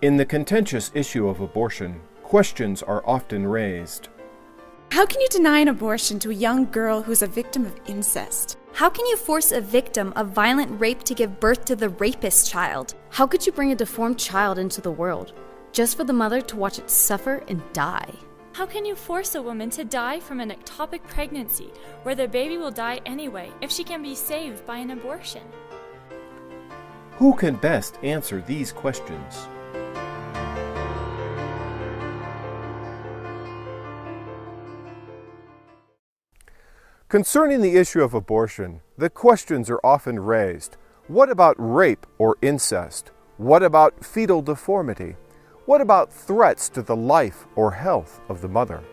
In the contentious issue of abortion, questions are often raised. How can you deny an abortion to a young girl who's a victim of incest? How can you force a victim of violent rape to give birth to the rapist child? How could you bring a deformed child into the world just for the mother to watch it suffer and die? How can you force a woman to die from an ectopic pregnancy where the baby will die anyway if she can be saved by an abortion? Who can best answer these questions? Concerning the issue of abortion, the questions are often raised. What about rape or incest? What about fetal deformity? What about threats to the life or health of the mother?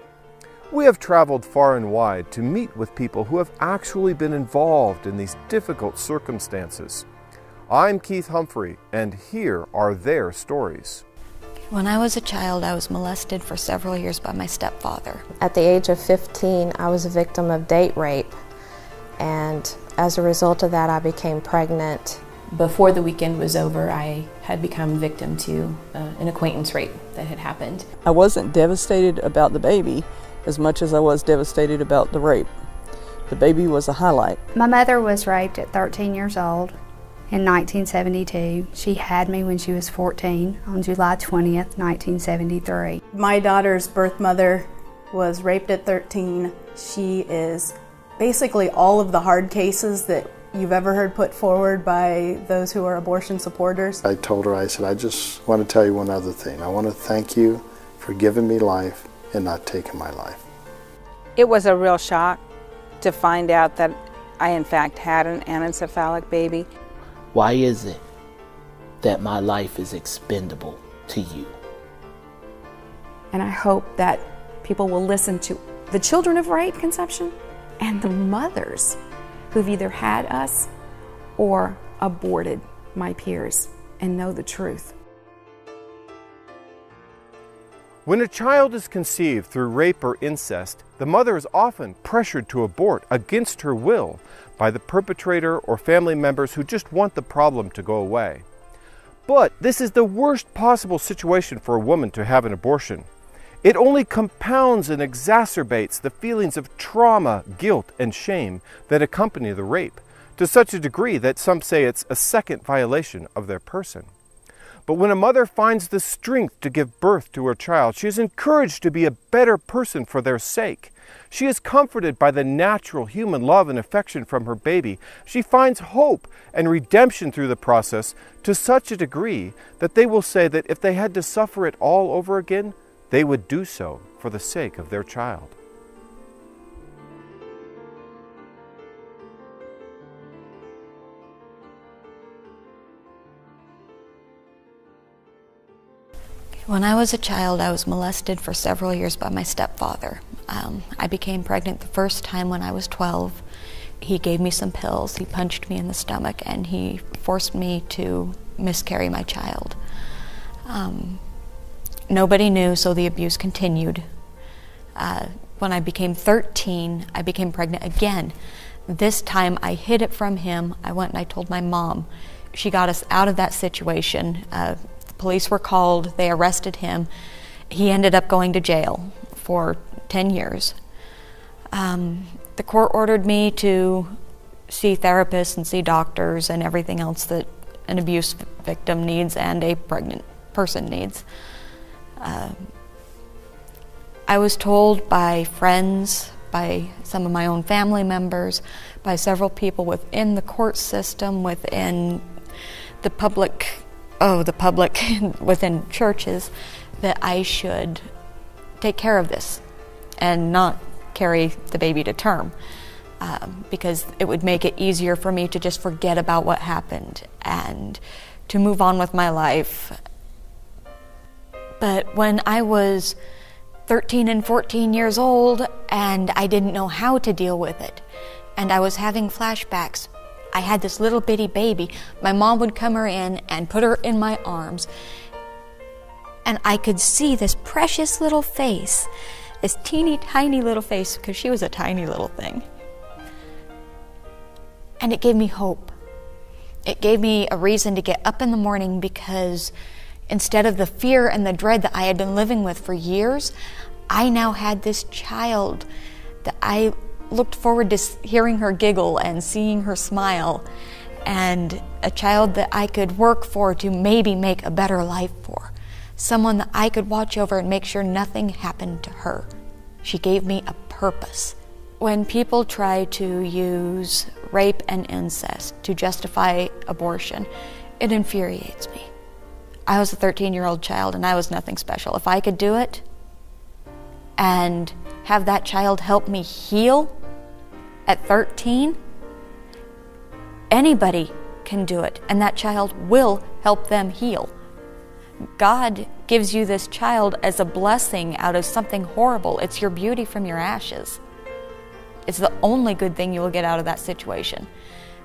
We have traveled far and wide to meet with people who have actually been involved in these difficult circumstances. I'm Keith Humphrey, and here are their stories. When I was a child, I was molested for several years by my stepfather. At the age of 15, I was a victim of date rape, and as a result of that, I became pregnant. Before the weekend was over, I had become victim to an acquaintance rape that had happened. I wasn't devastated about the baby as much as I was devastated about the rape. The baby was a highlight. My mother was raped at 13 years old. In 1972. She had me when she was 14 on July 20th, 1973. My daughter's birth mother was raped at 13. She is basically all of the hard cases that you've ever heard put forward by those who are abortion supporters. I told her, I said, I just want to tell you one other thing. I want to thank you for giving me life and not taking my life. It was a real shock to find out that I in fact had an anencephalic baby. Why is it that my life is expendable to you? And I hope that people will listen to the children of rape conception and the mothers who've either had us or aborted my peers and know the truth. When a child is conceived through rape or incest, the mother is often pressured to abort against her will by the perpetrator or family members who just want the problem to go away. But this is the worst possible situation for a woman to have an abortion. It only compounds and exacerbates the feelings of trauma, guilt, and shame that accompany the rape, to such a degree that some say it's a second violation of their person. But when a mother finds the strength to give birth to her child, she is encouraged to be a better person for their sake. She is comforted by the natural human love and affection from her baby. She finds hope and redemption through the process to such a degree that they will say that if they had to suffer it all over again, they would do so for the sake of their child. When I was a child, I was molested for several years by my stepfather. I became pregnant the first time when I was 12. He gave me some pills, he punched me in the stomach, and he forced me to miscarry my child. Nobody knew, so the abuse continued. When I became 13, I became pregnant again. This time I hid it from him. I went and I told my mom. She got us out of that situation. Police were called, they arrested him. He ended up going to jail for 10 years. The court ordered me to see therapists and see doctors and everything else that an abuse victim needs and a pregnant person needs. I was told by friends, by some of my own family members, by several people within the court system, within the public within churches, that I should take care of this and not carry the baby to term, because it would make it easier for me to just forget about what happened and to move on with my life. But when I was 13 and 14 years old and I didn't know how to deal with it, and I was having flashbacks, I had this little bitty baby. My mom would come her in and put her in my arms, and I could see this precious little face, this teeny tiny little face, because she was a tiny little thing. And it gave me hope. It gave me a reason to get up in the morning, because Instead of the fear and the dread that I had been living with for years, I now had this child that I looked forward to hearing her giggle and seeing her smile, and a child that I could work for to maybe make a better life for. Someone that I could watch over and make sure nothing happened to her. She gave me a purpose. When people try to use rape and incest to justify abortion, it infuriates me. I was a 13-year-old child and I was nothing special. If I could do it and have that child help me heal at 13, anybody can do it, and that child will help them heal. God gives you this child as a blessing out of something horrible. It's your beauty from your ashes. It's the only good thing you will get out of that situation.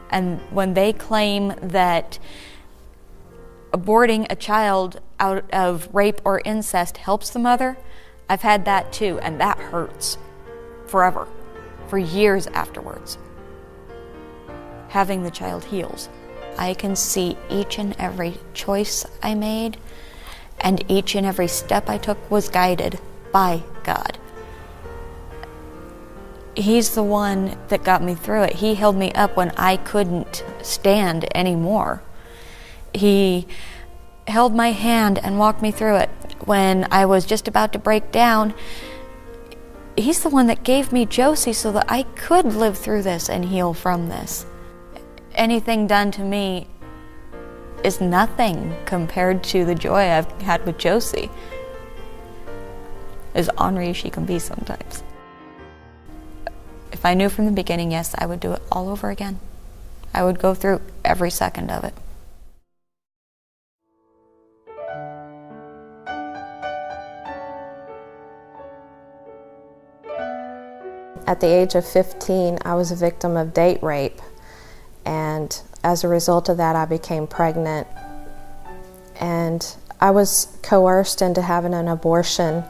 And when they claim that aborting a child out of rape or incest helps the mother, I've had that too, and that hurts forever, for years afterwards. Having the child heals. I can see each and every choice I made, and each and every step I took was guided by God. He's the one that got me through it. He held me up when I couldn't stand anymore. He held my hand and walked me through it when I was just about to break down. He's the one that gave me Josie so that I could live through this and heal from this. Anything done to me is nothing compared to the joy I've had with Josie. As ornery as she can be sometimes. If I knew from the beginning, yes, I would do it all over again. I would go through every second of it. At the age of 15, I was a victim of date rape, and as a result of that, I became pregnant. And I was coerced into having an abortion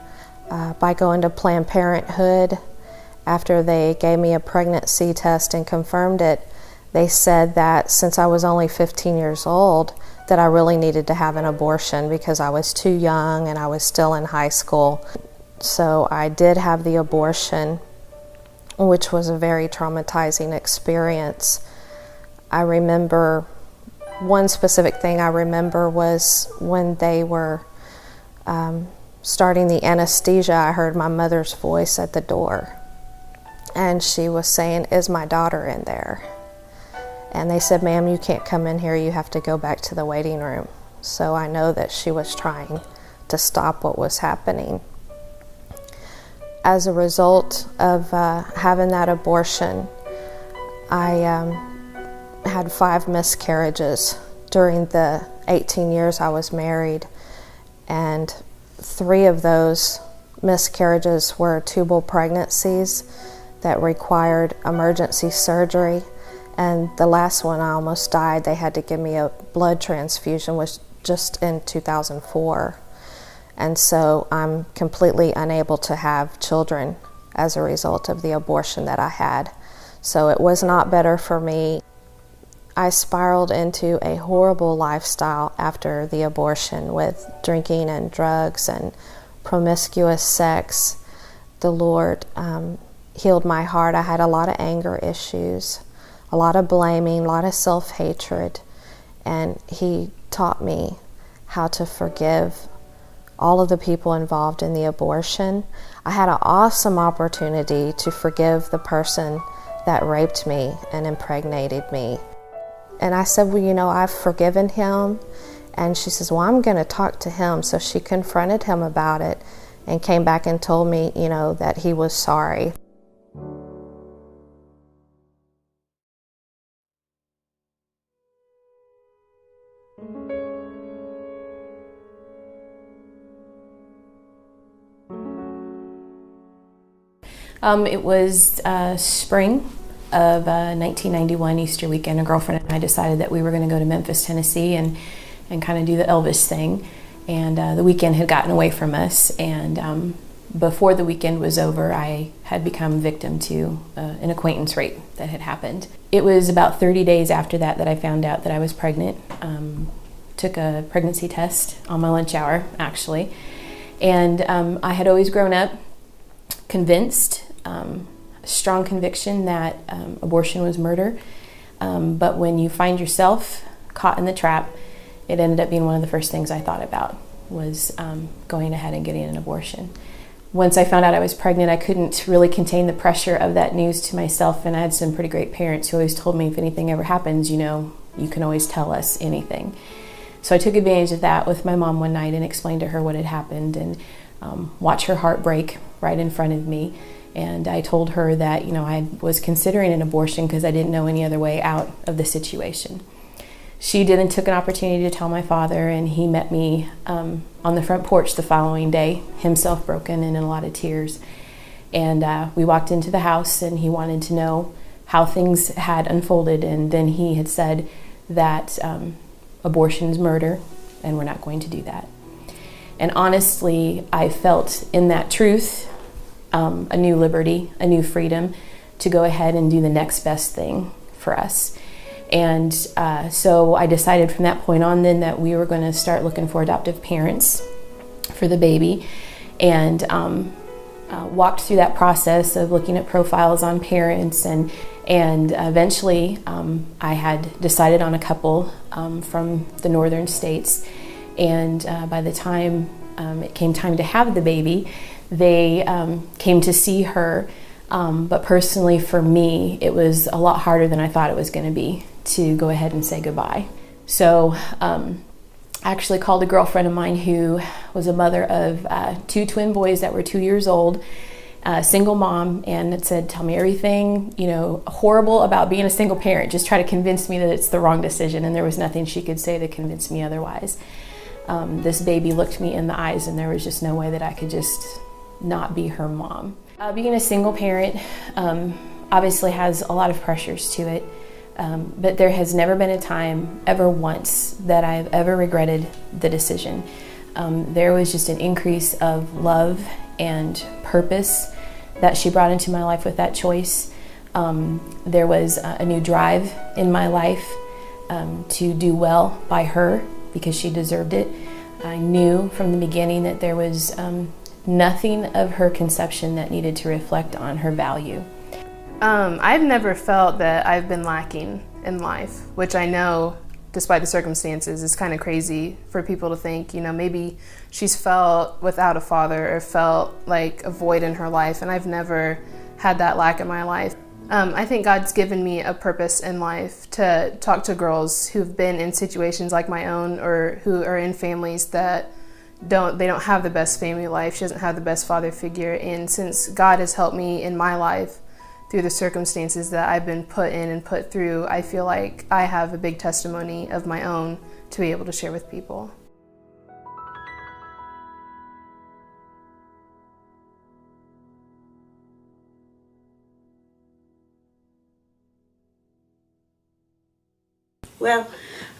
by going to Planned Parenthood. After they gave me a pregnancy test and confirmed it, they said that since I was only 15 years old, that I really needed to have an abortion because I was too young and I was still in high school. So I did have the abortion, which was a very traumatizing experience. I remember, one specific thing I remember was when they were starting the anesthesia, I heard my mother's voice at the door. And she was saying, "Is my daughter in there?" And they said, "Ma'am, you can't come in here, you have to go back to the waiting room." So I know that she was trying to stop what was happening. As a result of having that abortion, I had 5 miscarriages during the 18 years I was married, and 3 of those miscarriages were tubal pregnancies that required emergency surgery, and the last one I almost died. They had to give me a blood transfusion, was just in 2004. And so I'm completely unable to have children as a result of the abortion that I had. So it was not better for me. I spiraled into a horrible lifestyle after the abortion with drinking and drugs and promiscuous sex. The Lord healed my heart. I had a lot of anger issues, a lot of blaming, a lot of self-hatred, and He taught me how to forgive all of the people involved in the abortion. I had an awesome opportunity to forgive the person that raped me and impregnated me. And I said, "Well, you know, I've forgiven him." And she says, "Well, I'm going to talk to him." So she confronted him about it and came back and told me, you know, that he was sorry. It was spring of 1991, Easter weekend. A girlfriend and I decided that we were going to go to Memphis, Tennessee and kind of do the Elvis thing. And the weekend had gotten away from us, and before the weekend was over, I had become victim to an acquaintance rape that had happened. It was about 30 days after that I found out that I was pregnant. took a pregnancy test on my lunch hour, actually. And I had always grown up convinced, strong conviction that abortion was murder. But when you find yourself caught in the trap, it ended up being one of the first things I thought about was going ahead and getting an abortion. Once I found out I was pregnant, I couldn't really contain the pressure of that news to myself, and I had some pretty great parents who always told me if anything ever happens, you know, you can always tell us anything. So I took advantage of that with my mom one night and explained to her what had happened and watched her heart break right in front of me. And I told her that, you know, I was considering an abortion because I didn't know any other way out of the situation. She did and took an opportunity to tell my father, and he met me on the front porch the following day, himself broken and in a lot of tears. And we walked into the house, and he wanted to know how things had unfolded, and then he had said that abortion is murder, and we're not going to do that. And honestly, I felt in that truth a new liberty, a new freedom to go ahead and do the next best thing for us. And so I decided from that point on then that we were going to start looking for adoptive parents for the baby, and walked through that process of looking at profiles on parents, and eventually I had decided on a couple from the northern states, and by the time it came time to have the baby, they came to see her, but personally for me it was a lot harder than I thought it was going to be to go ahead and say goodbye. So I actually called a girlfriend of mine who was a mother of 2 twin boys that were 2 years old, single mom, and it said, tell me everything, you know, horrible about being a single parent. Just try to convince me that it's the wrong decision, and there was nothing she could say to convince me otherwise. This baby looked me in the eyes, and there was just no way that I could just not be her mom. Being a single parent obviously has a lot of pressures to it. But there has never been a time, ever once, that I've ever regretted the decision. There was just an increase of love and purpose that she brought into my life with that choice. There was a new drive in my life to do well by her because she deserved it. I knew from the beginning that there was nothing of her conception that needed to reflect on her value. I've never felt that I've been lacking in life, which I know, despite the circumstances, is kind of crazy for people to think, you know, maybe she's felt without a father or felt like a void in her life, and I've never had that lack in my life. I think God's given me a purpose in life to talk to girls who've been in situations like my own or who are in families that they don't have the best family life. She doesn't have the best father figure, and since God has helped me in my life through the circumstances that I've been put in and put through, I feel like I have a big testimony of my own to be able to share with people. Well,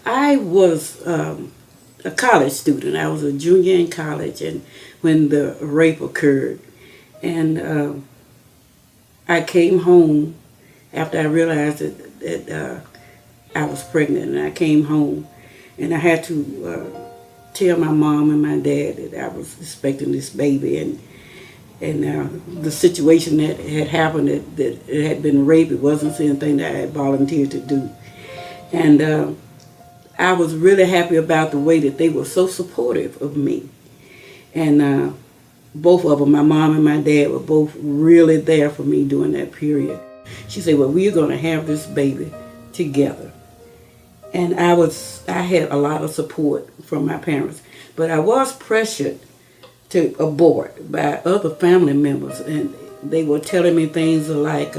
I was a college student. I was a junior in college, and when the rape occurred, and I came home after I realized that I was pregnant, and I came home, and I had to tell my mom and my dad that I was expecting this baby, and the situation that had happened, that it had been rape. It wasn't anything that I had volunteered to do. And I was really happy about the way that they were so supportive of me. And both of them, my mom and my dad, were both really there for me during that period. She said, well, we're going to have this baby together. And I had a lot of support from my parents. But I was pressured to abort by other family members. And they were telling me things like,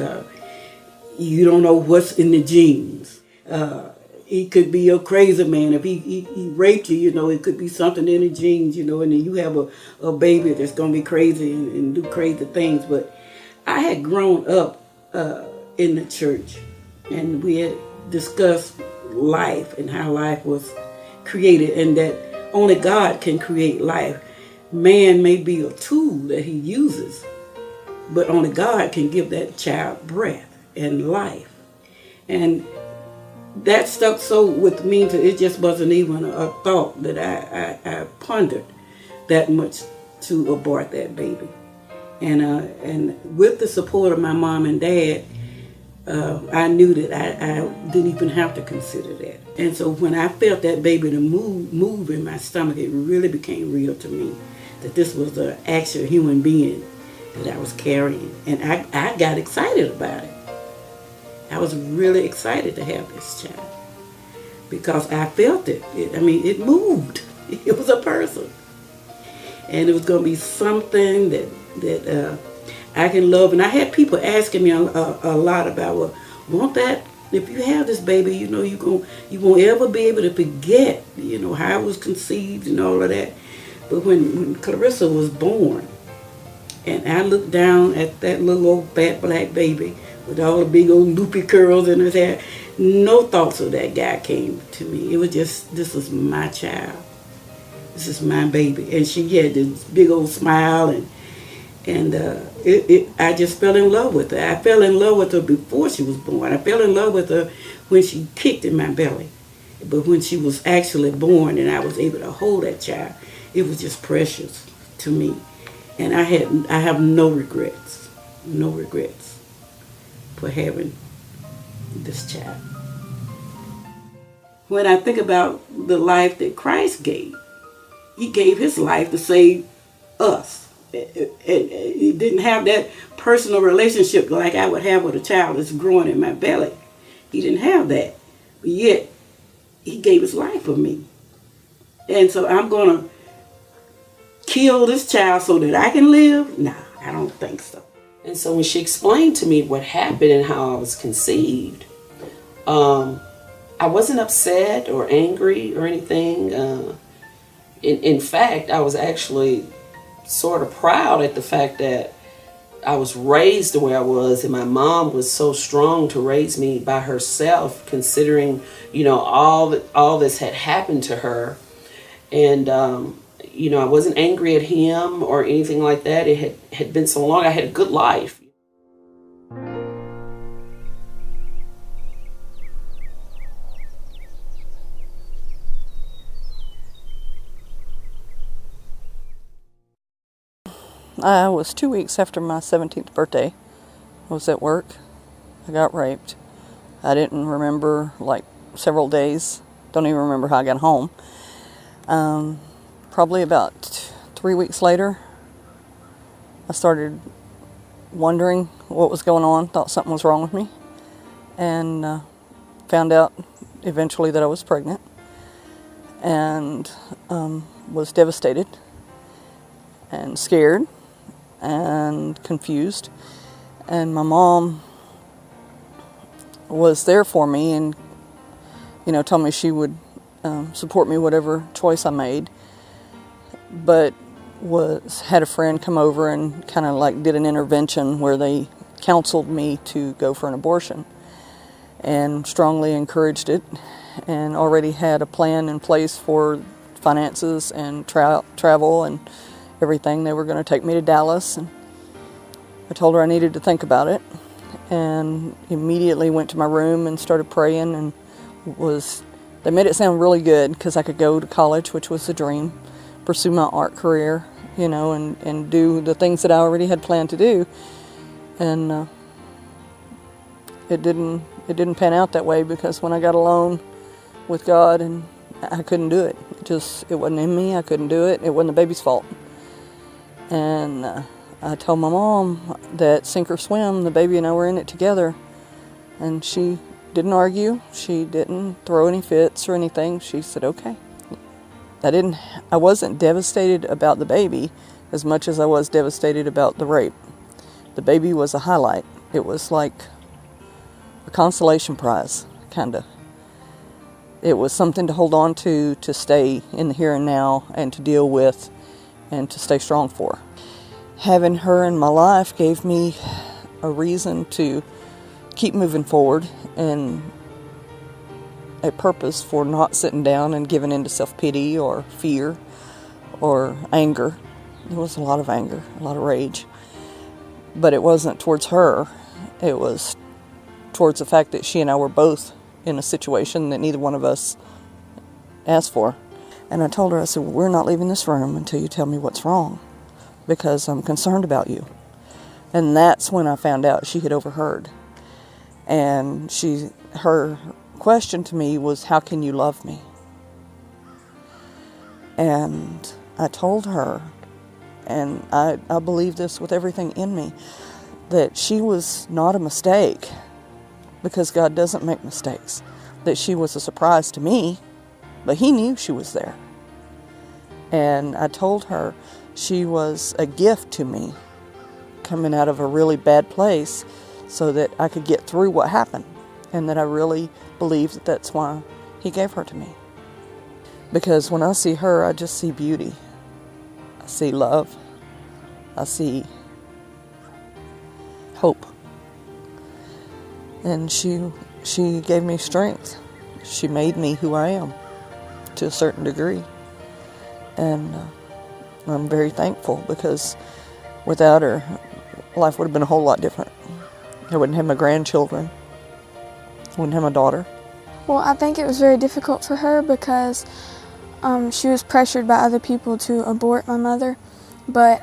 you don't know what's in the genes. He could be a crazy man. If he raped you, you know, it could be something in the genes, you know, and then you have a baby that's going to be crazy and do crazy things. But I had grown up in the church, and we had discussed life and how life was created, and that only God can create life. Man may be a tool that he uses, but only God can give that child breath and life. And that stuck so with me that it just wasn't even a thought that I pondered that much to abort that baby. And with the support of my mom and dad, I knew that I didn't even have to consider that. And so when I felt that baby to move in my stomach, it really became real to me that this was an actual human being that I was carrying. And I got excited about it. I was really excited to have this child because I felt it. It moved. It was a person. And it was going to be something that I can love. And I had people asking me a lot about, well, won't that, if you have this baby, you won't ever be able to forget, how it was conceived and all of that. But when Clarissa was born, and I looked down at that little old fat black baby with all the big old loopy curls in his hair, no thoughts of that guy came to me. It was just, this was my child. This is my baby. And she had this big old smile, and I just fell in love with her. I fell in love with her before she was born. I fell in love with her when she kicked in my belly. But when she was actually born and I was able to hold that child, it was just precious to me. And I have no regrets for having this child. When I think about the life that Christ gave, he gave his life to save us. He didn't have that personal relationship like I would have with a child that's growing in my belly. He didn't have that. But yet, he gave his life for me. And so I'm going to kill this child so that I can live? Nah, I don't think so. And so when she explained to me what happened and how I was conceived, I wasn't upset or angry or anything. In fact, I was actually sort of proud at the fact that I was raised the way I was, and my mom was so strong to raise me by herself, considering, all this had happened to her. And, I wasn't angry at him or anything like that. It had been so long. I had a good life. I was 2 weeks after my 17th birthday. I was at work. I got raped. I didn't remember several days. Don't even remember how I got home. Probably about 3 weeks later, I started wondering what was going on. Thought something was wrong with me. And found out eventually that I was pregnant. And was devastated and scared and confused. And my mom was there for me and, told me she would support me whatever choice I made. But had a friend come over and kind of did an intervention where they counseled me to go for an abortion and strongly encouraged it, and already had a plan in place for finances and travel and everything. They were going to take me to Dallas, and I told her I needed to think about it, and immediately went to my room and started praying. And they made it sound really good because I could go to college, which was the dream, pursue my art career, and do the things that I already had planned to do. And it didn't pan out that way, because when I got alone with God, and I couldn't do it. It wasn't in me. I couldn't do it. It wasn't the baby's fault. And I told my mom that sink or swim, the baby and I were in it together. And she didn't argue. She didn't throw any fits or anything. She said, okay. I wasn't devastated about the baby as much as I was devastated about the rape. The baby was a highlight. It was like a consolation prize, kind of. It was something to hold on to stay in the here and now and to deal with and to stay strong for. Having her in my life gave me a reason to keep moving forward and a purpose for not sitting down and giving in to self-pity or fear or anger. There was a lot of anger, a lot of rage. But it wasn't towards her. It was towards the fact that she and I were both in a situation that neither one of us asked for. And I told her, I said, we're not leaving this room until you tell me what's wrong, because I'm concerned about you. And that's when I found out she had overheard. And her question to me was, how can you love me? And I told her, and I believe this with everything in me, that she was not a mistake, because God doesn't make mistakes. That she was a surprise to me, but He knew she was there. And I told her she was a gift to me, coming out of a really bad place, so that I could get through what happened, and that I really believe that that's why He gave her to me. Because when I see her, I just see beauty. I see love. I see hope. And she gave me strength. She made me who I am, to a certain degree. And I'm very thankful, because without her, life would have been a whole lot different. I wouldn't have my grandchildren. I wouldn't have my daughter. Well, I think it was very difficult for her because she was pressured by other people to abort my mother, but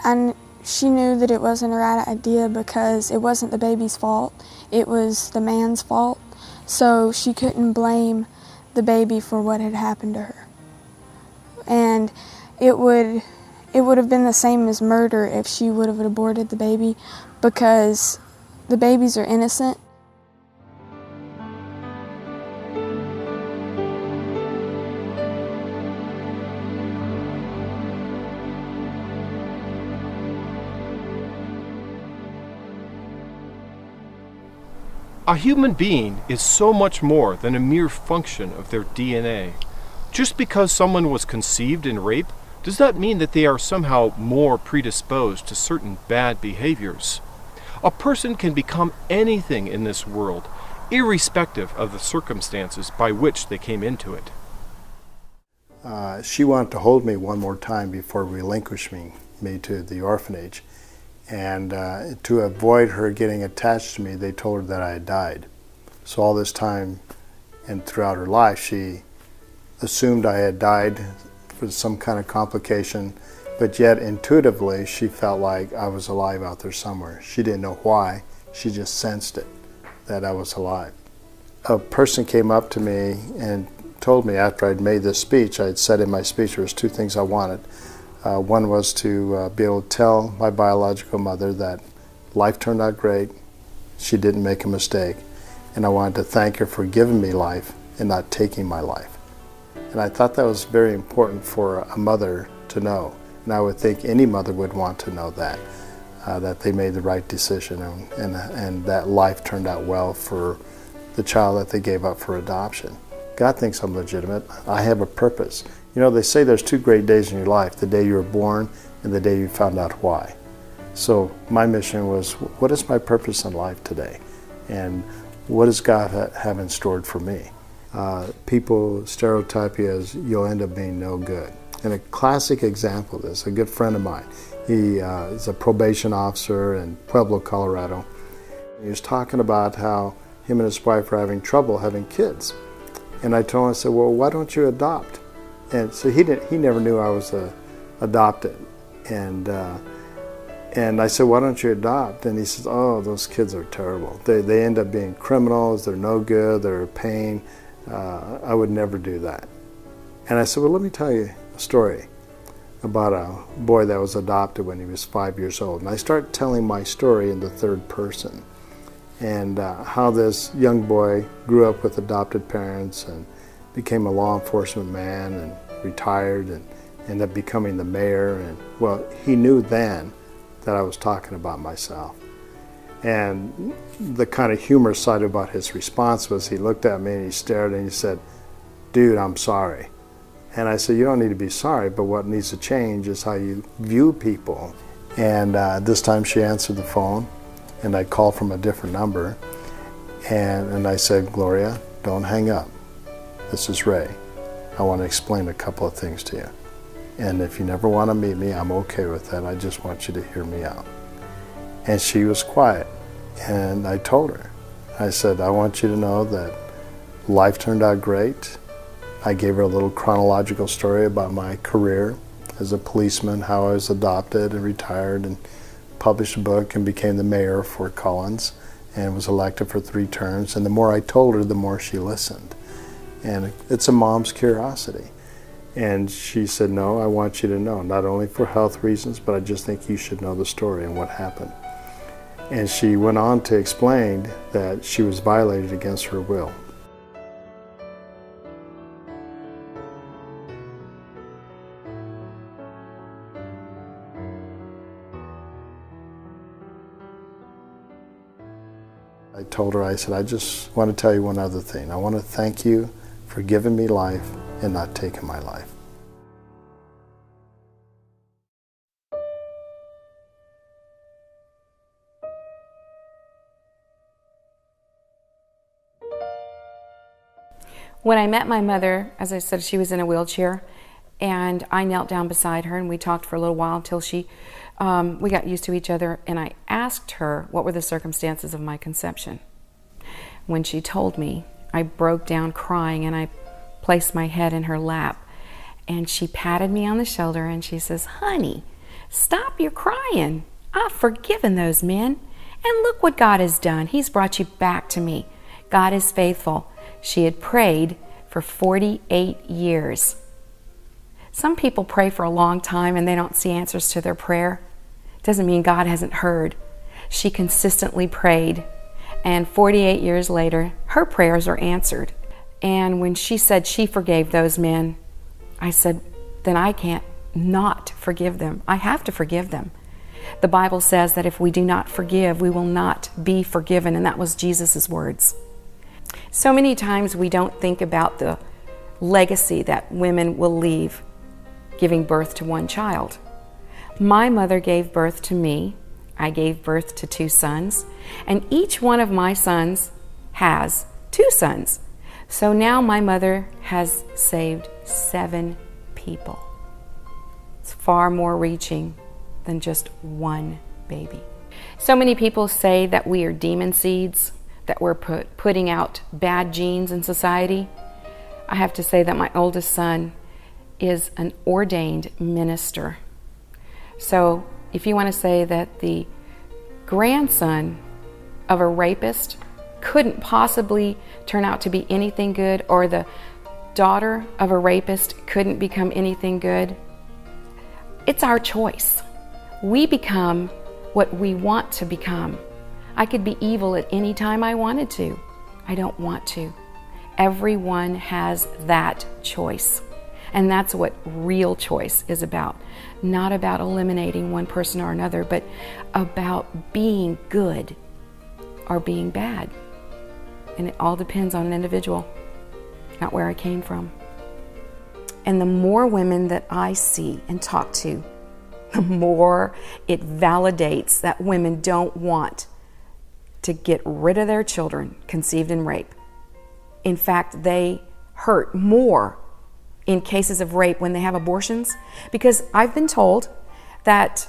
she knew that it wasn't a right idea, because it wasn't the baby's fault, it was the man's fault, so she couldn't blame the baby for what had happened to her. And it would have been the same as murder if she would have aborted the baby, because the babies are innocent. A human being is so much more than a mere function of their DNA. Just because someone was conceived in rape does not mean that they are somehow more predisposed to certain bad behaviors. A person can become anything in this world, irrespective of the circumstances by which they came into it. She wanted to hold me one more time before relinquishing me to the orphanage. And to avoid her getting attached to me, they told her that I had died. So all this time and throughout her life, she assumed I had died for some kind of complication, but yet intuitively she felt like I was alive out there somewhere. She didn't know why, she just sensed it, that I was alive. A person came up to me and told me after I'd made this speech, I had said in my speech there was two things I wanted. One was to be able to tell my biological mother that life turned out great, she didn't make a mistake, and I wanted to thank her for giving me life and not taking my life. And I thought that was very important for a mother to know, and I would think any mother would want to know that, that they made the right decision and that life turned out well for the child that they gave up for adoption. God thinks I'm legitimate. I have a purpose. You know, they say there's two great days in your life, the day you were born and the day you found out why. So my mission was, what is my purpose in life today? And what does God have in store for me? People stereotype you as you'll end up being no good. And a classic example of this, a good friend of mine, he is a probation officer in Pueblo, Colorado. He was talking about how him and his wife were having trouble having kids. And I told him, I said, well, why don't you adopt? And so he never knew I was adopted. And I said, why don't you adopt? And he says, oh, those kids are terrible. They end up being criminals, they're no good, they're a pain. I would never do that. And I said, well, let me tell you a story about a boy that was adopted when he was 5 years old. And I start telling my story in the third person. And how this young boy grew up with adopted parents and became a law enforcement man and retired and ended up becoming the mayor. And well, he knew then that I was talking about myself. And the kind of humorous side about his response was he looked at me and he stared and he said, dude, I'm sorry. And I said, you don't need to be sorry, but what needs to change is how you view people. And this time she answered the phone and I called from a different number. And I said, Gloria, don't hang up. This is Ray. I want to explain a couple of things to you. And if you never want to meet me, I'm okay with that. I just want you to hear me out. And she was quiet. And I told her, I said, I want you to know that life turned out great. I gave her a little chronological story about my career as a policeman, how I was adopted and retired and published a book and became the mayor of Fort Collins and was elected for 3 terms. And the more I told her, the more she listened. And it's a mom's curiosity. And she said, no, I want you to know, not only for health reasons, but I just think you should know the story and what happened. And she went on to explain that she was violated against her will. I told her, I said, I just want to tell you one other thing. I want to thank you for giving me life and not taking my life. When I met my mother, as I said, she was in a wheelchair, and I knelt down beside her and we talked for a little while until we got used to each other, and I asked her what were the circumstances of my conception. When she told me, I broke down crying and I placed my head in her lap, and she patted me on the shoulder and she says, honey, stop your crying. I've forgiven those men, and look what God has done. He's brought you back to me. God is faithful. She had prayed for 48 years. Some people pray for a long time and they don't see answers to their prayer. It doesn't mean God hasn't heard. She consistently prayed, and 48 years later, her prayers are answered. And when she said she forgave those men, I said, then I can't not forgive them. I have to forgive them. The Bible says that if we do not forgive, we will not be forgiven, and that was Jesus' words. So many times we don't think about the legacy that women will leave giving birth to one child. My mother gave birth to me. I gave birth to 2 sons, and each one of my sons has 2 sons. So now my mother has saved 7 people. It's far more reaching than just one baby. So many people say that we are demon seeds, that we're putting out bad genes in society. I have to say that my oldest son is an ordained minister. So if you want to say that the grandson of a rapist couldn't possibly turn out to be anything good, or the daughter of a rapist couldn't become anything good, it's our choice. We become what we want to become. I could be evil at any time I wanted to. I don't want to. Everyone has that choice. And that's what real choice is about. Not about eliminating one person or another, but about being good or being bad. And it all depends on an individual, not where I came from. And the more women that I see and talk to, the more it validates that women don't want to get rid of their children conceived in rape. In fact, they hurt more in cases of rape when they have abortions, because I've been told that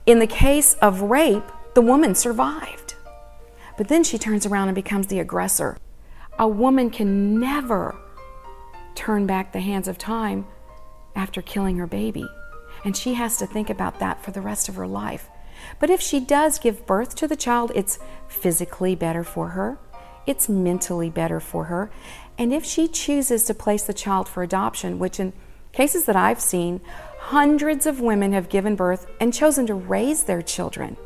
in the case of rape, the woman survived. But then she turns around and becomes the aggressor. A woman can never turn back the hands of time after killing her baby. And she has to think about that for the rest of her life. But if she does give birth to the child, it's physically better for her. It's mentally better for her. And if she chooses to place the child for adoption, which in cases that I've seen, hundreds of women have given birth and chosen to raise their children.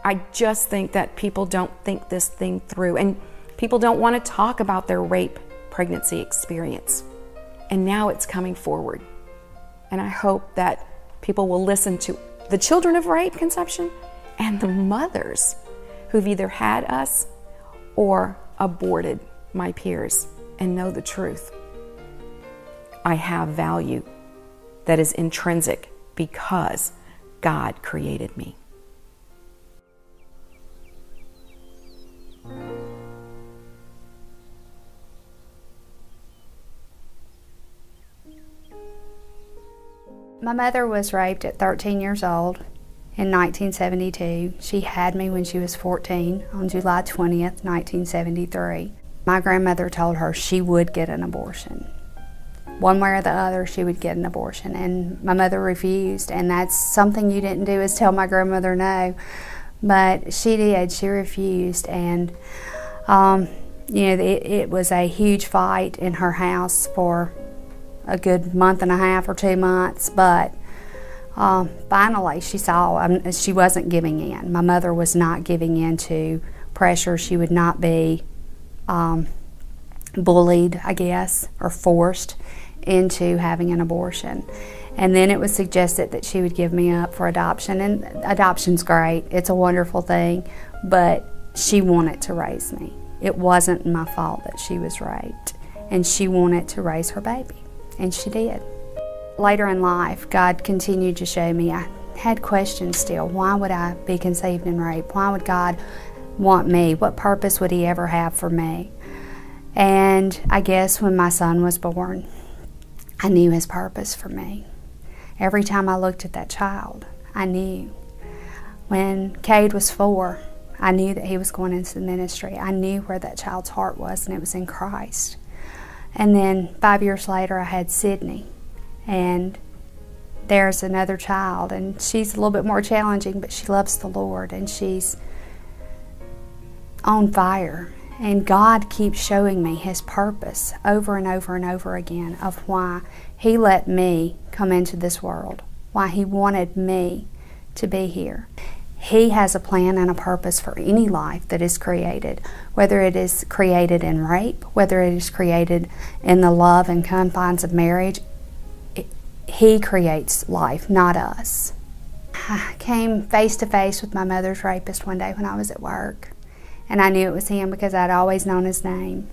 I just think that people don't think this thing through, and people don't want to talk about their rape pregnancy experience. And now it's coming forward. And I hope that people will listen to the children of rape conception and the mothers who've either had us or aborted my peers, and know the truth. I have value that is intrinsic because God created me. My mother was raped at 13 years old in 1972. She had me when she was 14 on July 20th, 1973. My grandmother told her she would get an abortion. One way or the other, she would get an abortion, and my mother refused, and that's something you didn't do, is tell my grandmother no. But she did. She refused, and it was a huge fight in her house for a good month and a half or 2 months, but finally she saw she wasn't giving in. My mother was not giving in to pressure. She would not be bullied, I guess, or forced into having an abortion. And then it was suggested that she would give me up for adoption, and adoption's great. It's a wonderful thing, but she wanted to raise me. It wasn't my fault that she was raped, and she wanted to raise her baby, and she did. Later in life, God continued to show me I had questions still. Why would I be conceived in rape? Why would God want me? What purpose would He ever have for me? And I guess when my son was born, I knew His purpose for me. Every time I looked at that child, I knew. When Cade was 4, I knew that he was going into the ministry. I knew where that child's heart was, and it was in Christ. And then 5 years later, I had Sydney, and there's another child, and she's a little bit more challenging, but she loves the Lord, and she's on fire. And God keeps showing me His purpose over and over and over again of why He let me come into this world, why He wanted me to be here. He has a plan and a purpose for any life that is created, whether it is created in rape, whether it is created in the love and confines of marriage. He creates life, not us. I came face to face with my mother's rapist one day when I was at work. And I knew it was him because I'd always known his name.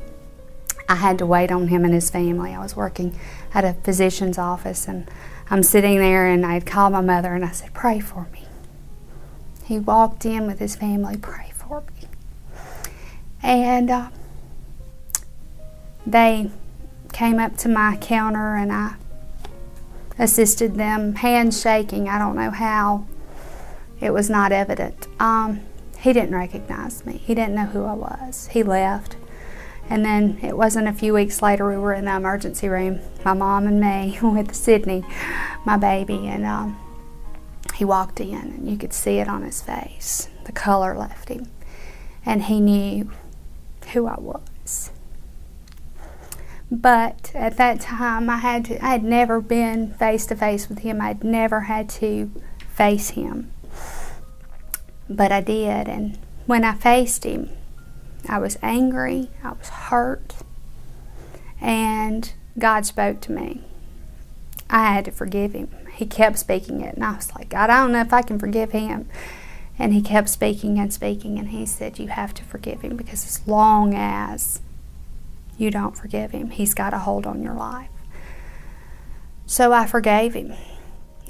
I had to wait on him and his family. I was working at a physician's office, and I'm sitting there, and I had called my mother, and I said, "Pray for me." He walked in with his family, "Pray for me." And they came up to my counter, and I assisted them, hands shaking. I don't know how. It was not evident. He didn't recognize me. He didn't know who I was. He left. And then it wasn't a few weeks later, we were in the emergency room, my mom and me, with Sydney, my baby, and he walked in, and you could see it on his face. The color left him. And he knew who I was. But at that time, I had never been face to face with him. I'd never had to face him. But I did, and when I faced him, I was angry, I was hurt, and God spoke to me. I had to forgive him. He kept speaking it, and I was like, God, I don't know if I can forgive him. And He kept speaking, and He said, you have to forgive him, because as long as you don't forgive him, he's got a hold on your life. So I forgave him.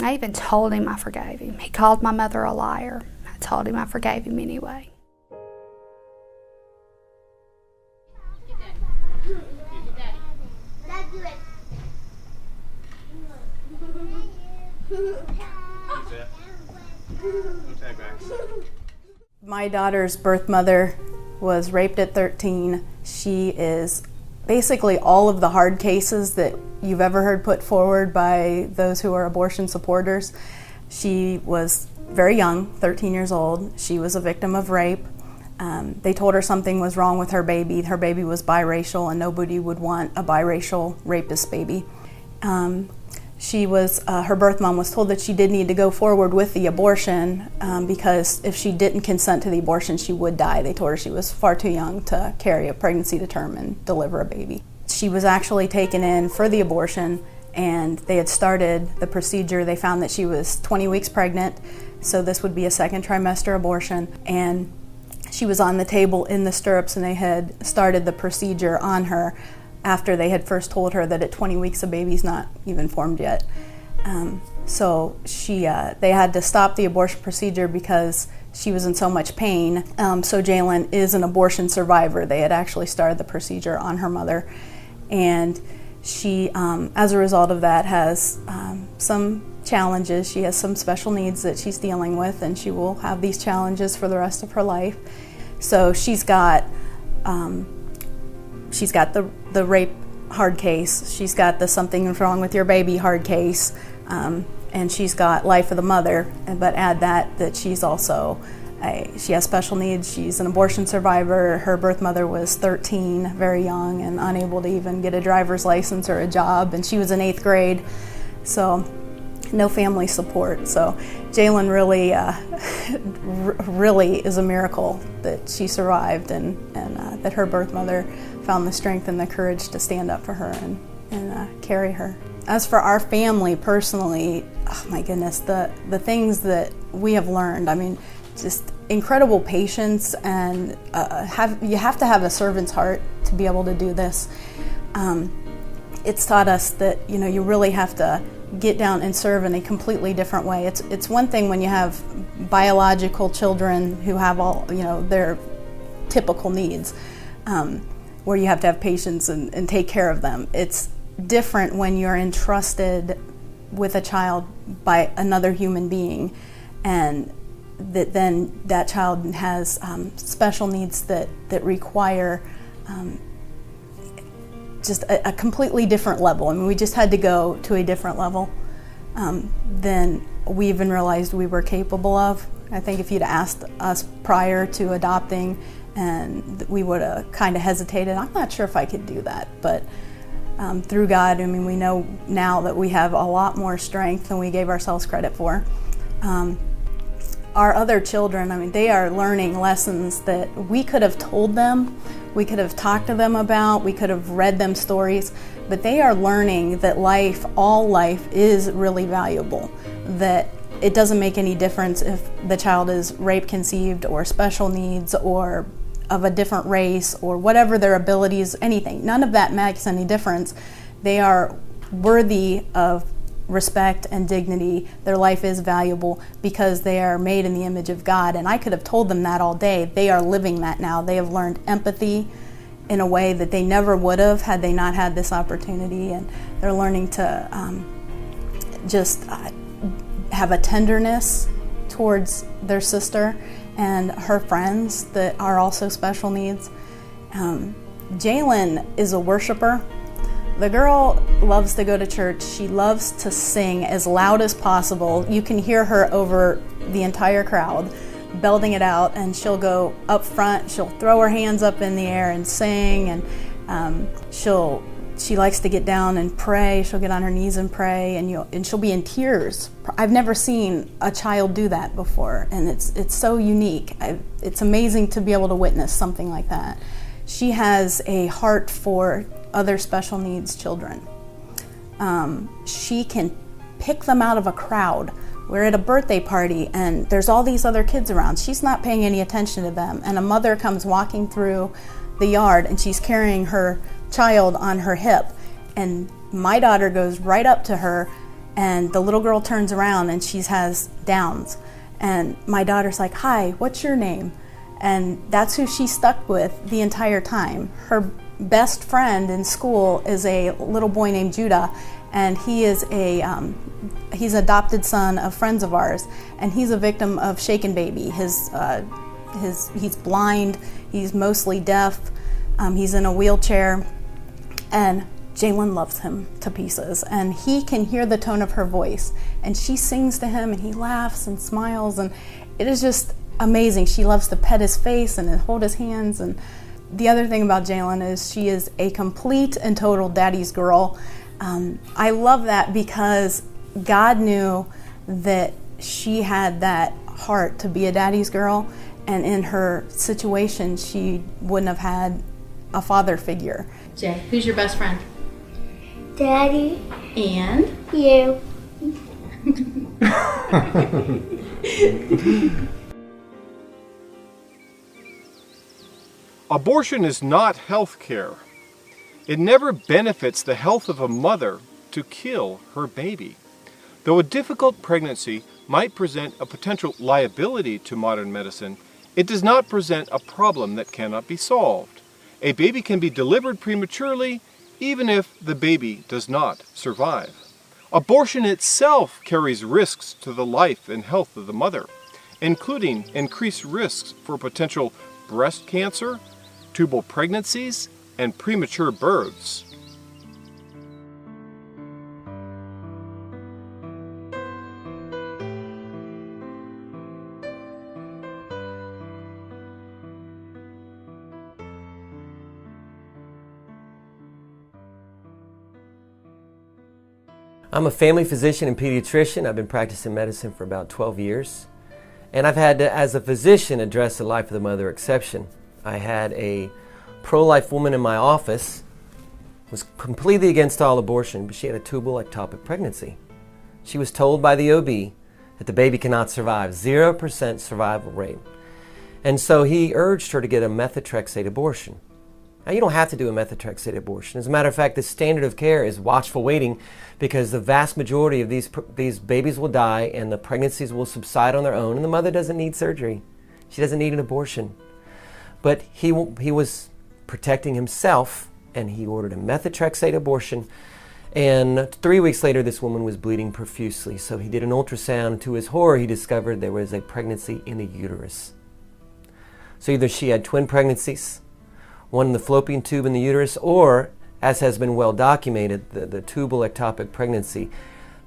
I even told him I forgave him. He called my mother a liar. I told him I forgave him anyway. My daughter's birth mother was raped at 13. She is basically all of the hard cases that you've ever heard put forward by those who are abortion supporters. She was very young, 13 years old. She was a victim of rape. They told her something was wrong with her baby. Her baby was biracial, and nobody would want a biracial rapist baby. Her birth mom was told that she did need to go forward with the abortion because if she didn't consent to the abortion, she would die. They told her she was far too young to carry a pregnancy to term and deliver a baby. She was actually taken in for the abortion, and they had started the procedure. They found that she was 20 weeks pregnant, so this would be a second trimester abortion, and she was on the table in the stirrups, and they had started the procedure on her after they had first told her that at 20 weeks the baby's not even formed yet. So they had to stop the abortion procedure because she was in so much pain. So Jalen is an abortion survivor. They had actually started the procedure on her mother, and she, as a result of that, has some challenges. She has some special needs that she's dealing with, and she will have these challenges for the rest of her life. So she's got she's got the rape hard case, she's got the something's wrong with your baby hard case, and she's got life of the mother. But add that she's also she has special needs. She's an abortion survivor. Her birth mother was 13, very young, and unable to even get a driver's license or a job, and she was in 8th grade, so no family support. So Jalen really, really is a miracle that she survived, and that her birth mother found the strength and the courage to stand up for her and carry her. As for our family personally, oh my goodness, the things that we have learned, I mean, just incredible patience, and you have to have a servant's heart to be able to do this. It's taught us that, you know, you really have to get down and serve in a completely different way. It's one thing when you have biological children who have all, you know, their typical needs, where you have to have patience and take care of them. It's different when you're entrusted with a child by another human being, and then that child has special needs that require just a completely different level. I mean, we just had to go to a different level than we even realized we were capable of. I think if you'd asked us prior to adopting, and we would have kind of hesitated. I'm not sure if I could do that, but through God, I mean, we know now that we have a lot more strength than we gave ourselves credit for. Our other children, I mean, they are learning lessons that we could have told them, we could have talked to them about, we could have read them stories, but they are learning that life, all life, is really valuable, that it doesn't make any difference if the child is rape conceived or special needs or of a different race or whatever their abilities, anything. None of that makes any difference. They are worthy of respect and dignity. Their life is valuable because they are made in the image of God, and I could have told them that all day. They are living that now. They have learned empathy in a way that they never would have had they not had this opportunity, and they're learning to just have a tenderness towards their sister and her friends that are also special needs. Jalen is a worshiper. The girl loves to go to church. She loves to sing as loud as possible. You can hear her over the entire crowd belting it out, and she'll go up front, she'll throw her hands up in the air and sing, and she likes to get down and pray. She'll get on her knees and pray, and she'll be in tears. I've never seen a child do that before, and it's so unique. It's amazing to be able to witness something like that. She has a heart for other special needs children. She can pick them out of a crowd. We're at a birthday party and there's all these other kids around. She's not paying any attention to them, and a mother comes walking through the yard and she's carrying her child on her hip, and my daughter goes right up to her, and the little girl turns around and she has Downs, and my daughter's like, "Hi, what's your name?" And that's who she stuck with the entire time. Her best friend in school is a little boy named Judah, and he is he's an adopted son of friends of ours, and he's a victim of shaken baby. He's blind, he's mostly deaf, he's in a wheelchair, and Jalen loves him to pieces, and he can hear the tone of her voice, and she sings to him, and he laughs and smiles, and it is just amazing. She loves to pet his face and hold his hands. And the other thing about Jalen is she is a complete and total daddy's girl. I love that because God knew that she had that heart to be a daddy's girl, and in her situation she wouldn't have had a father figure. Jay, who's your best friend? Daddy. And? You. Abortion is not health care. It never benefits the health of a mother to kill her baby. Though a difficult pregnancy might present a potential liability to modern medicine, it does not present a problem that cannot be solved. A baby can be delivered prematurely even if the baby does not survive. Abortion itself carries risks to the life and health of the mother, including increased risks for potential breast cancer, tubal pregnancies, and premature births. I'm a family physician and pediatrician. I've been practicing medicine for about 12 years. And I've had to, as a physician, address the life of the mother exception. I had a pro-life woman in my office, was completely against all abortion, but she had a tubal ectopic pregnancy. She was told by the OB that the baby cannot survive, 0% survival rate. And so he urged her to get a methotrexate abortion. Now, you don't have to do a methotrexate abortion. As a matter of fact, the standard of care is watchful waiting, because the vast majority of these babies will die and the pregnancies will subside on their own, and the mother doesn't need surgery. She doesn't need an abortion. But he was protecting himself, and he ordered a methotrexate abortion. And 3 weeks later, this woman was bleeding profusely. So he did an ultrasound. To his horror, he discovered there was a pregnancy in the uterus. So either she had twin pregnancies, one in the fallopian tube in the uterus, or, as has been well documented, the tubal ectopic pregnancy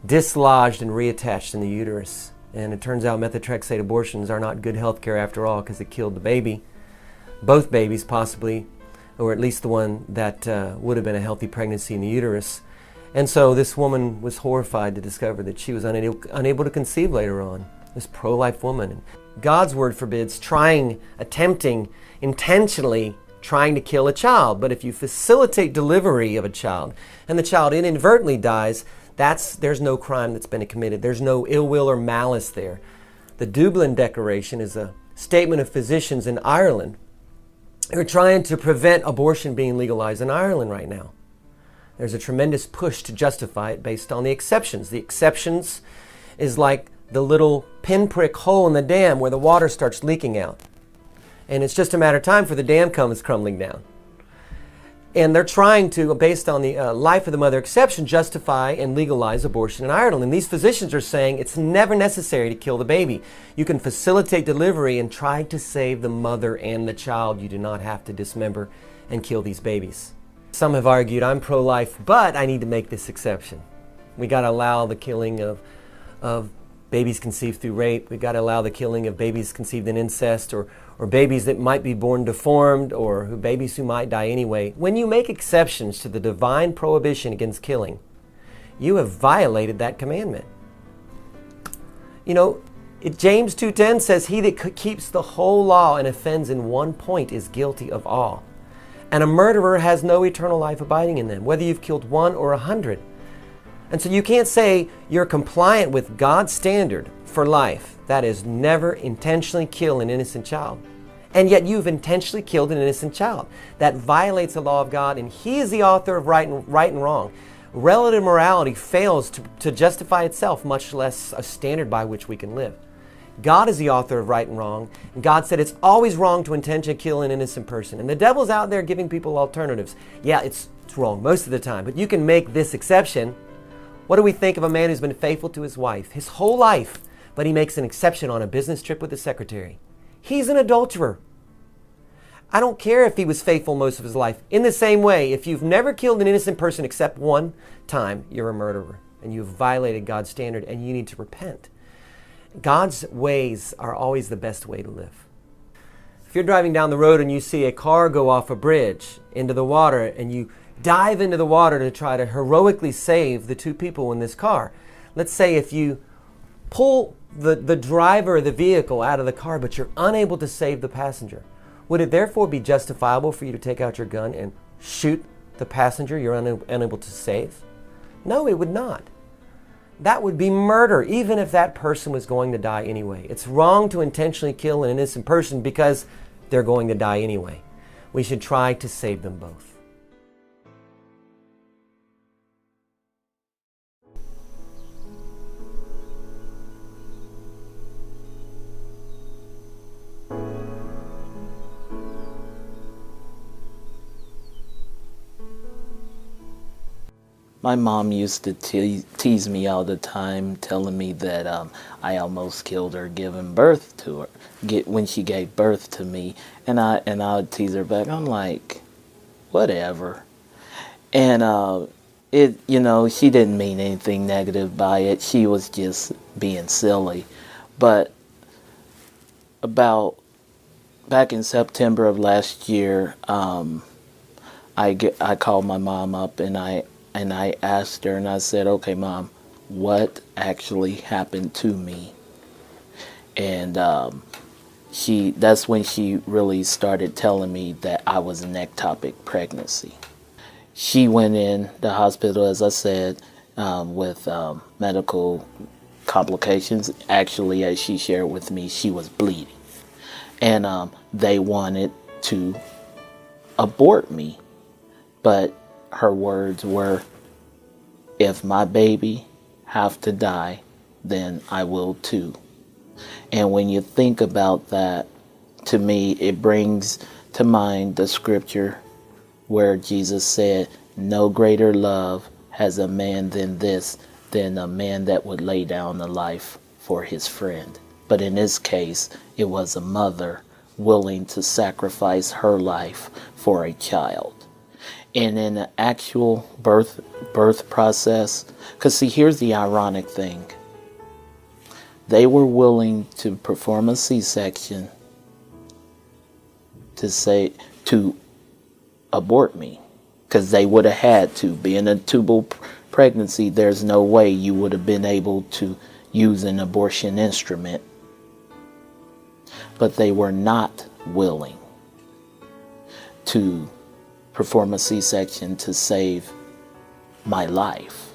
dislodged and reattached in the uterus. And it turns out methotrexate abortions are not good health care after all, because it killed the baby. Both babies possibly, or at least the one that would have been a healthy pregnancy in the uterus. And so this woman was horrified to discover that she was unable to conceive later on, this pro-life woman. God's word forbids attempting, intentionally trying to kill a child. But if you facilitate delivery of a child and the child inadvertently dies, there's no crime that's been committed. There's no ill will or malice there. The Dublin Declaration is a statement of physicians in Ireland who are trying to prevent abortion being legalized in Ireland right now. There's a tremendous push to justify it based on the exceptions. The exceptions is like the little pinprick hole in the dam where the water starts leaking out. And it's just a matter of time for the dam comes crumbling down. And they're trying to, based on the life of the mother exception, justify and legalize abortion in Ireland. And these physicians are saying it's never necessary to kill the baby. You can facilitate delivery and try to save the mother and the child. You do not have to dismember and kill these babies. Some have argued, I'm pro-life, but I need to make this exception. We got to allow the killing of babies conceived through rape. We've got to allow the killing of babies conceived in incest, or babies that might be born deformed, or babies who might die anyway. When you make exceptions to the divine prohibition against killing, you have violated that commandment. You know, James 2:10 says, he that keeps the whole law and offends in one point is guilty of all. And a murderer has no eternal life abiding in them, whether you've killed 1 or 100. And so you can't say you're compliant with God's standard for life, that is, never intentionally kill an innocent child. And yet you've intentionally killed an innocent child. That violates the law of God, and He is the author of right and wrong. Relative morality fails to justify itself, much less a standard by which we can live. God is the author of right and wrong, and God said it's always wrong to intentionally kill an innocent person. And the devil's out there giving people alternatives. Yeah, it's wrong most of the time, but you can make this exception. What do we think of a man who's been faithful to his wife his whole life, but he makes an exception on a business trip with the secretary? He's an adulterer. I don't care if he was faithful most of his life. In the same way, if you've never killed an innocent person except one time, you're a murderer, and you've violated God's standard, and you need to repent. God's ways are always the best way to live. If you're driving down the road and you see a car go off a bridge into the water, and you dive into the water to try to heroically save the two people in this car. Let's say if you pull the driver of the vehicle out of the car, but you're unable to save the passenger, would it therefore be justifiable for you to take out your gun and shoot the passenger you're unable to save? No, it would not. That would be murder, even if that person was going to die anyway. It's wrong to intentionally kill an innocent person because they're going to die anyway. We should try to save them both. My mom used to tease me all the time, telling me that I almost killed her giving birth to her, when she gave birth to me, and I would tease her back. I'm like, whatever. And she didn't mean anything negative by it. She was just being silly. But back in September of last year, I called my mom up and I asked her, and I said, "Okay, Mom, what actually happened to me?" And that's when she really started telling me that I was an ectopic pregnancy. She went in the hospital, as I said, with medical complications. Actually, as she shared with me, she was bleeding. And they wanted to abort me. But her words were, "If my baby have to die, then I will too." And when you think about that, to me, it brings to mind the scripture where Jesus said, "No greater love has a man than this, than a man that would lay down a life for his friend." But in this case, it was a mother willing to sacrifice her life for a child. And in the actual birth process, because see, here's the ironic thing. They were willing to perform a C-section to abort me, because they would have had to. Being a tubal pregnancy, there's no way you would have been able to use an abortion instrument. But they were not willing to perform a C-section to save my life.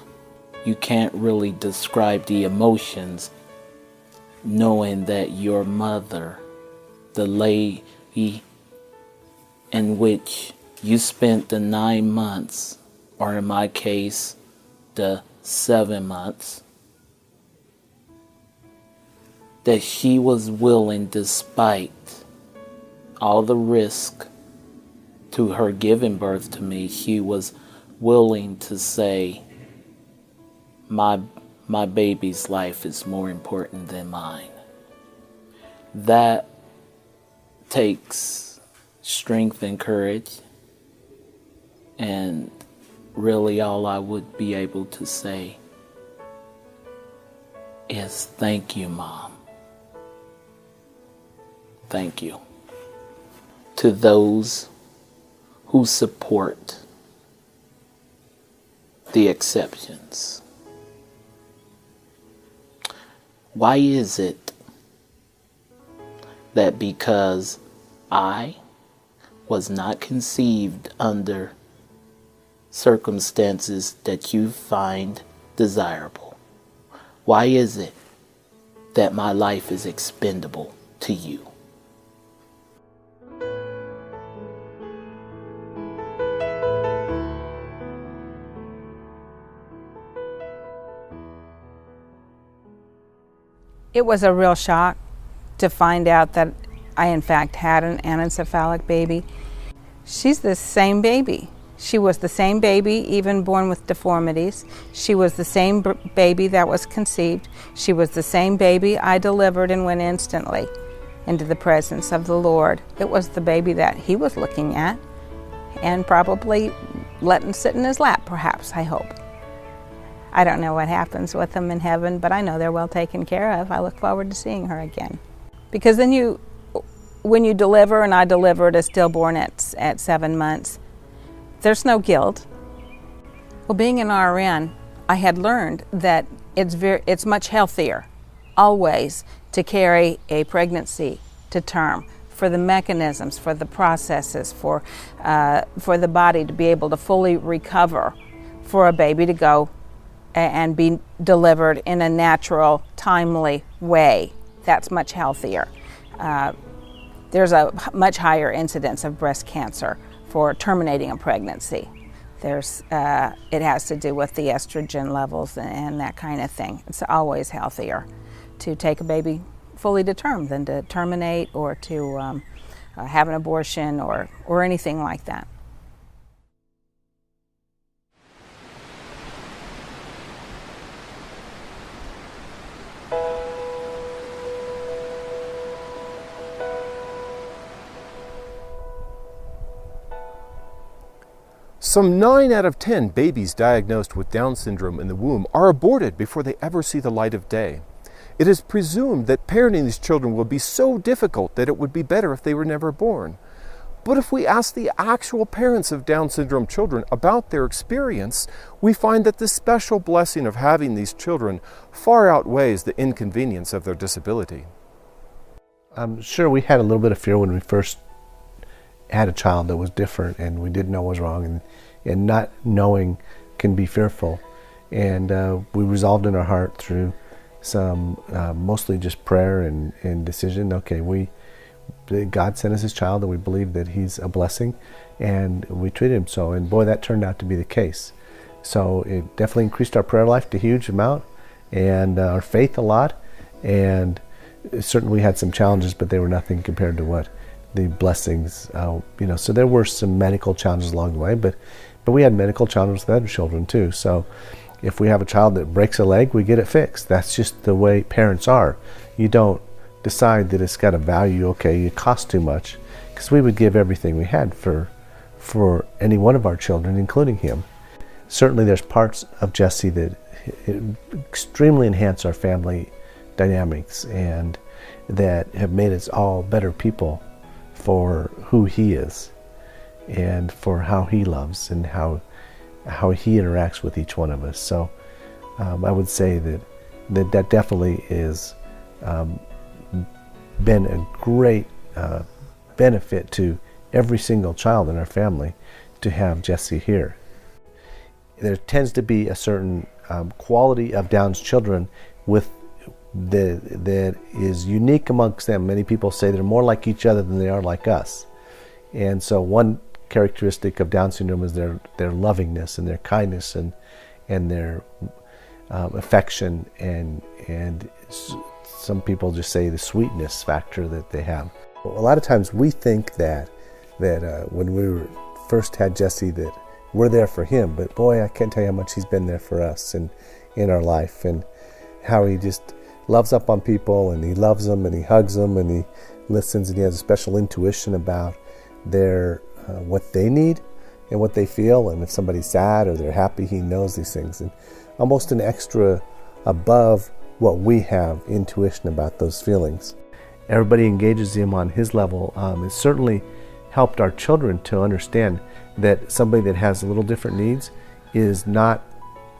You can't really describe the emotions knowing that your mother, the lady in which you spent the 9 months, or in my case, the 7 months, that she was willing, despite all the risk to her giving birth to me, she was willing to say, my baby's life is more important than mine. That takes strength and courage, and really all I would be able to say is thank you, Mom. Thank you. To those who support the exceptions. Why is it that because I was not conceived under circumstances that you find desirable, why is it that my life is expendable to you? It was a real shock to find out that I in fact had an anencephalic baby. She's the same baby. She was the same baby, even born with deformities. She was the same baby that was conceived. She was the same baby I delivered and went instantly into the presence of the Lord. It was the baby that he was looking at and probably letting sit in his lap, perhaps, I hope. I don't know what happens with them in heaven, but I know they're well taken care of. I look forward to seeing her again. Because then when you deliver, and I delivered a stillborn at 7 months, there's no guilt. Well, being an RN, I had learned that it's much healthier always to carry a pregnancy to term, for the mechanisms, for the processes, for the body to be able to fully recover, for a baby to go and be delivered in a natural, timely way. That's much healthier. There's a much higher incidence of breast cancer for terminating a pregnancy. It has to do with the estrogen levels and that kind of thing. It's always healthier to take a baby fully to term than to terminate or to have an abortion or anything like that. Some 9 out of 10 babies diagnosed with Down syndrome in the womb are aborted before they ever see the light of day. It is presumed that parenting these children will be so difficult that it would be better if they were never born. But if we ask the actual parents of Down syndrome children about their experience, we find that the special blessing of having these children far outweighs the inconvenience of their disability. I'm sure we had a little bit of fear when we first had a child that was different and we didn't know what was wrong, and not knowing can be fearful. And we resolved in our heart through some mostly just prayer and decision. Okay, God sent us his child and we believe that he's a blessing, and we treated him so, and boy, that turned out to be the case. So it definitely increased our prayer life to a huge amount, and our faith a lot, and certainly we had some challenges, but they were nothing compared to what the blessings, so there were some medical challenges along the way, but we had medical challenges with other children too. So if we have a child that breaks a leg, we get it fixed. That's just the way parents are. You don't decide that it's got a value, okay, it costs too much, because we would give everything we had for any one of our children, including him. Certainly there's parts of Jesse that extremely enhance our family dynamics and that have made us all better people for who he is and for how he loves and how he interacts with each one of us. So I would say that definitely is been a great benefit to every single child in our family to have Jesse here. There tends to be a certain quality of Down's children that is unique amongst them. Many people say they're more like each other than they are like us. And so one characteristic of Down syndrome is their lovingness and their kindness and their affection, and some people just say the sweetness factor that they have. A lot of times we think that when we first had Jesse that we're there for him, but boy, I can't tell you how much he's been there for us and in our life, and how he just loves up on people, and he loves them, and he hugs them, and he listens, and he has a special intuition about their what they need and what they feel, and if somebody's sad or they're happy, he knows these things, and almost an extra above what we have intuition about those feelings. Everybody engages him on his level. It certainly helped our children to understand that somebody that has a little different needs is not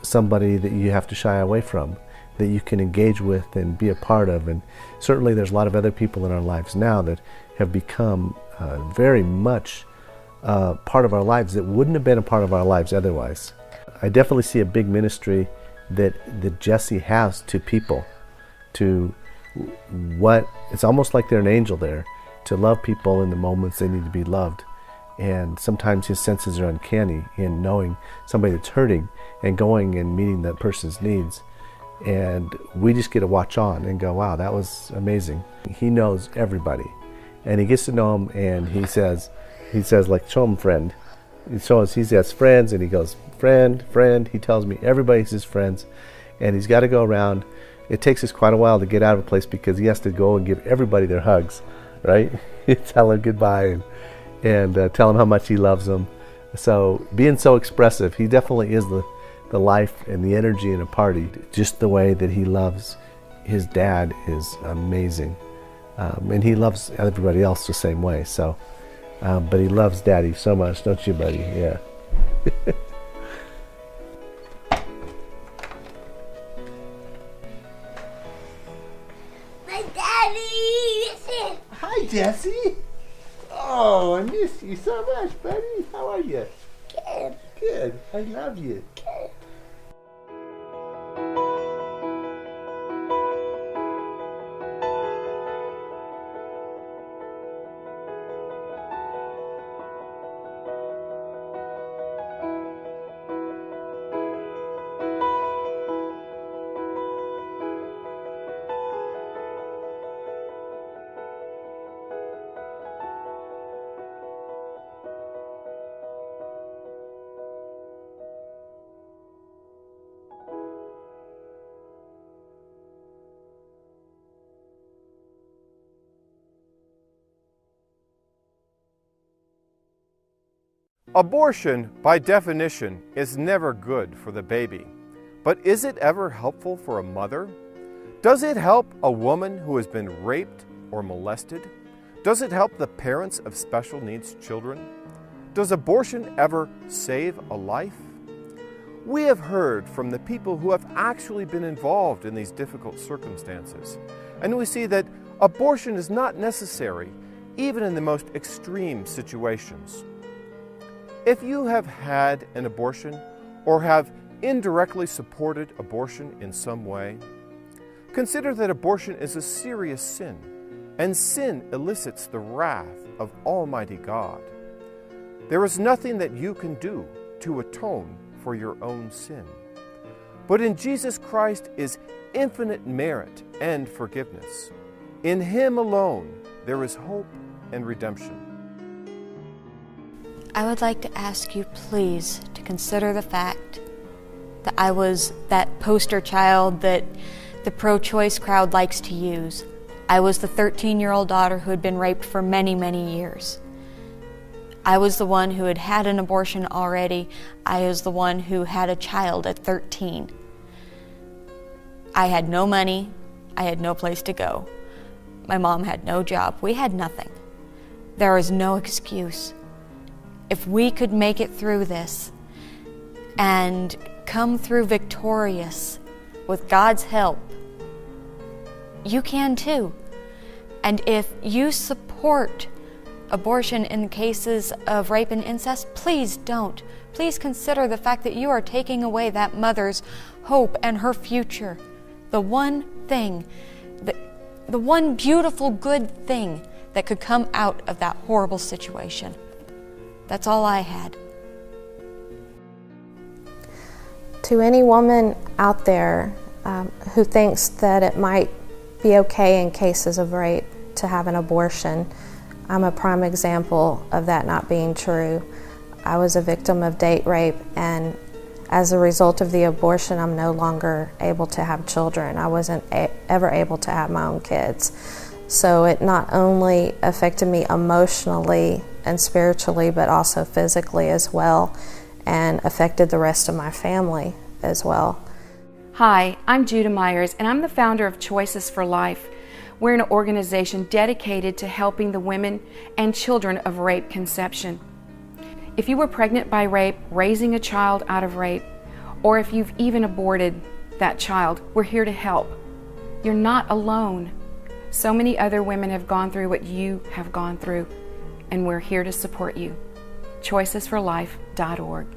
somebody that you have to shy away from, that you can engage with and be a part of. And certainly there's a lot of other people in our lives now that have become very much part of our lives that wouldn't have been a part of our lives otherwise. I definitely see a big ministry that Jesse has to people, to what it's almost like they're an angel there, to love people in the moments they need to be loved. And sometimes his senses are uncanny in knowing somebody that's hurting and going and meeting that person's needs. And we just get to watch on and go, wow, that was amazing. He knows everybody, and he gets to know them, and he says like, show him friend. He has friends, and he goes, friend. He tells me everybody's his friends, and he's got to go around. It takes us quite a while to get out of a place because he has to go and give everybody their hugs, right? Tell them goodbye and tell them how much he loves them. So being so expressive, he definitely is the life and the energy in a party. Just the way that he loves his dad is amazing. And he loves everybody else the same way. So, but he loves Daddy so much, don't you, buddy? Yeah. My daddy! Hi, Jesse. Oh, I miss you so much, buddy. How are you? Good. Good. I love you. Good. Abortion, by definition, is never good for the baby. But is it ever helpful for a mother? Does it help a woman who has been raped or molested? Does it help the parents of special needs children? Does abortion ever save a life? We have heard from the people who have actually been involved in these difficult circumstances, and we see that abortion is not necessary, even in the most extreme situations. If you have had an abortion or have indirectly supported abortion in some way, consider that abortion is a serious sin, and sin elicits the wrath of Almighty God. There is nothing that you can do to atone for your own sin. But in Jesus Christ is infinite merit and forgiveness. In Him alone there is hope and redemption. I would like to ask you please to consider the fact that I was that poster child that the pro-choice crowd likes to use. I was the 13-year-old daughter who had been raped for many, many years. I was the one who had had an abortion already. I was the one who had a child at 13. I had no money. I had no place to go. My mom had no job. We had nothing. There is no excuse. If we could make it through this and come through victorious with God's help, you can too. And if you support abortion in cases of rape and incest, please don't. Please consider the fact that you are taking away that mother's hope and her future. The one thing, the one beautiful good thing that could come out of that horrible situation. That's all I had. To any woman out there who thinks that it might be okay in cases of rape to have an abortion, I'm a prime example of that not being true. I was a victim of date rape, and as a result of the abortion, I'm no longer able to have children. I wasn't ever able to have my own kids. So it not only affected me emotionally and spiritually, but also physically as well, and affected the rest of my family as well. Hi, I'm Judah Myers, and I'm the founder of Choices for Life. We're an organization dedicated to helping the women and children of rape conception. If you were pregnant by rape, raising a child out of rape, or if you've even aborted that child, we're here to help. You're not alone. So many other women have gone through what you have gone through, and we're here to support you. ChoicesForLife.org.